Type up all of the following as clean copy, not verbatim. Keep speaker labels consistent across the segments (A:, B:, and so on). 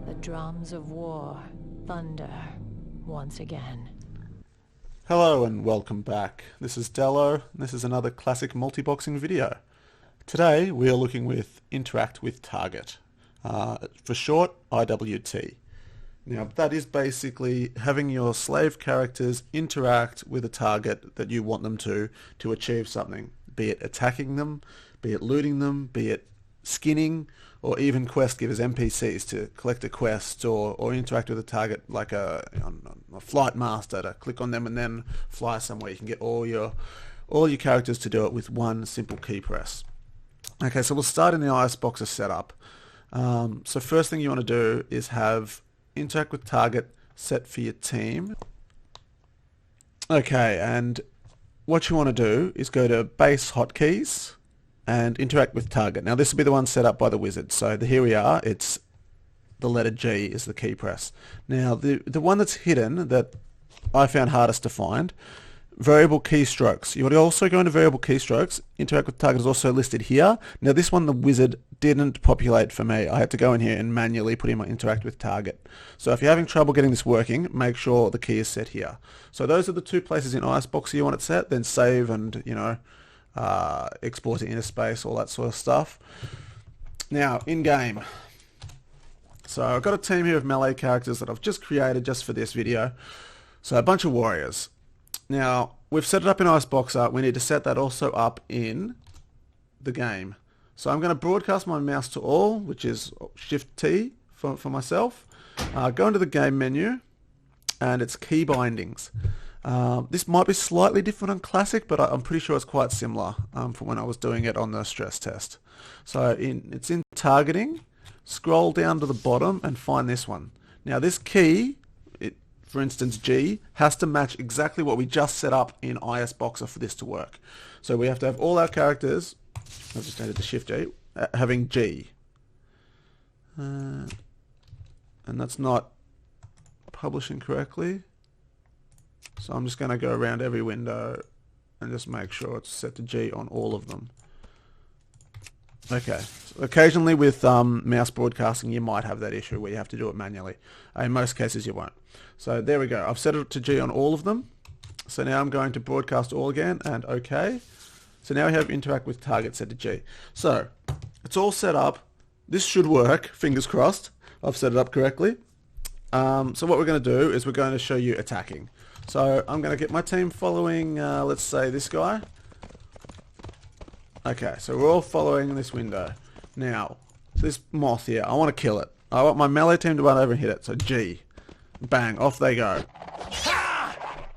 A: The drums of war thunder once again.
B: Hello and welcome back. This is Dello, and this is another classic multiboxing video. Today we are looking with Interact with Target, for short IWT. Now that is basically having your slave characters interact with a target that you want them to achieve something, be it attacking them, be it looting them, be it skinning, or even quest givers, NPCs, to collect a quest or interact with a target like a flight master to click on them and then fly somewhere. You can get all your characters to do it with one simple key press. Okay, so we'll start in the Iceboxer setup. So first thing you want to do is have Interact with Target set for your team. Okay, and what you want to do is go to Base Hotkeys and Interact with Target. Now this will be the one set up by the wizard. So here we are. It's the letter G is the key press. Now the one that's hidden that I found hardest to find, variable keystrokes. You want to also go into variable keystrokes. Interact with Target is also listed here. Now this one the wizard didn't populate for me. I had to go in here and manually put in my Interact with Target. So if you're having trouble getting this working, make sure the key is set here. So those are the two places in Iceboxer you want it set. Then save and export it into space, all that sort of stuff. Now in game. So I've got a team here of melee characters that I've just created just for this video. So a bunch of warriors. Now, we've set it up in Iceboxer. We need to set that also up in the game. So I'm going to broadcast my mouse to all, which is Shift-T for myself. Go into the game menu, and it's key bindings. This might be slightly different on Classic, but I'm pretty sure it's quite similar from when I was doing it on the stress test. So it's in targeting. Scroll down to the bottom and find this one. Now this key, for instance G, has to match exactly what we just set up in Iceboxer for this to work. So we have to have all our characters, I just added the Shift G, having G. And that's not publishing correctly. So I'm just going to go around every window and just make sure it's set to G on all of them. Okay, so occasionally with mouse broadcasting you might have that issue where you have to do it manually. In most cases you won't. So there we go. I've set it to G on all of them. So now I'm going to broadcast all again and OK. So now we have Interact with Target set to G. So it's all set up. This should work, fingers crossed. I've set it up correctly. So what we're going to do is we're going to show you attacking. So I'm going to get my team following, let's say this guy. Okay, so we're all following this window. Now, this moth here, I want to kill it. I want my melee team to run over and hit it. So G. Bang, off they go.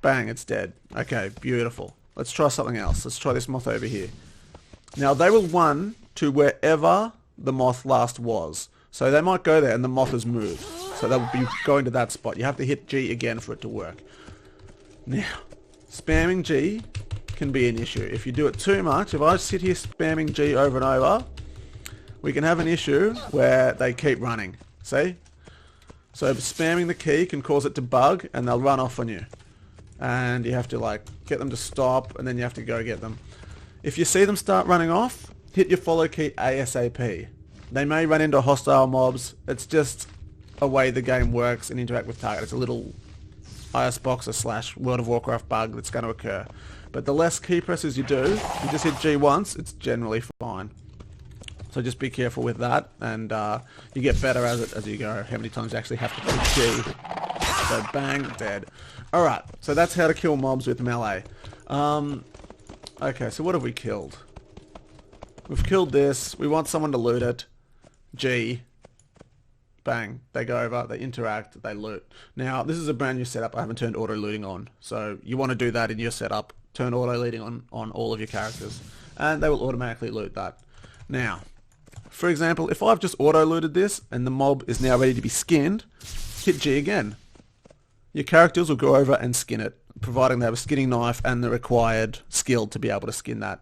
B: Bang, it's dead. Okay, beautiful. Let's try something else. Let's try this moth over here. Now, they will run to wherever the moth last was. So they might go there and the moth has moved. So they'll be going to that spot. You have to hit G again for it to work. Now, spamming G can be an issue. If you do it too much, if I sit here spamming G over and over, we can have an issue where they keep running. See? So spamming the key can cause it to bug and they'll run off on you. And you have to get them to stop and then you have to go get them. If you see them start running off, hit your follow key ASAP. They may run into hostile mobs. It's just a way the game works and Interact with Target. It's a little Iceboxer / World of Warcraft bug that's going to occur. But the less key presses you do, you just hit G once, it's generally fine. So just be careful with that, and you get better as you go, how many times you actually have to hit G. So bang, dead. Alright, so that's how to kill mobs with melee. Okay, so what have we killed? We've killed this, we want someone to loot it. G. Bang, they go over, they interact, they loot. Now, this is a brand new setup, I haven't turned auto looting on. So you want to do that in your setup. Turn auto looting on all of your characters. And they will automatically loot that. Now, for example, if I've just auto looted this and the mob is now ready to be skinned, hit G again. Your characters will go over and skin it, providing they have a skinning knife and the required skill to be able to skin that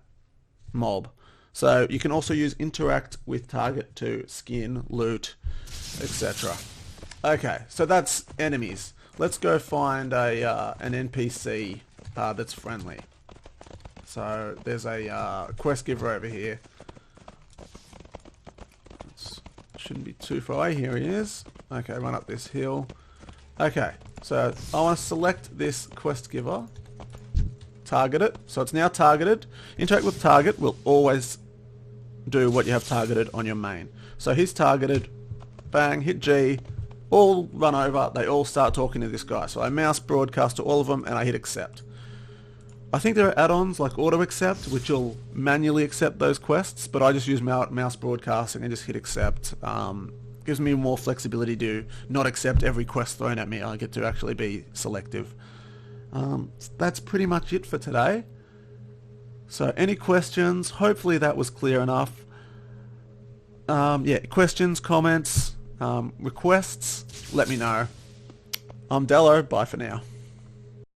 B: mob. So you can also use Interact with Target to skin, loot, etc. Okay, so that's enemies. Let's go find an NPC that's friendly. So there's a quest giver over here. Shouldn't be too far away. Here he is. Okay, run up this hill. Okay, so I want to select this quest giver. Target it. So it's now targeted. Interact with target will always do what you have targeted on your main. So he's targeted. Bang, hit G. All run over. They all start talking to this guy. So I mouse broadcast to all of them and I hit accept. I think there are add-ons like auto accept which will manually accept those quests, but I just use mouse broadcasting and just hit accept. Gives me more flexibility to not accept every quest thrown at me. I get to actually be selective. That's pretty much it for today. So any questions? Hopefully that was clear enough. Yeah, questions, comments, requests, let me know. I'm Dello, bye for now.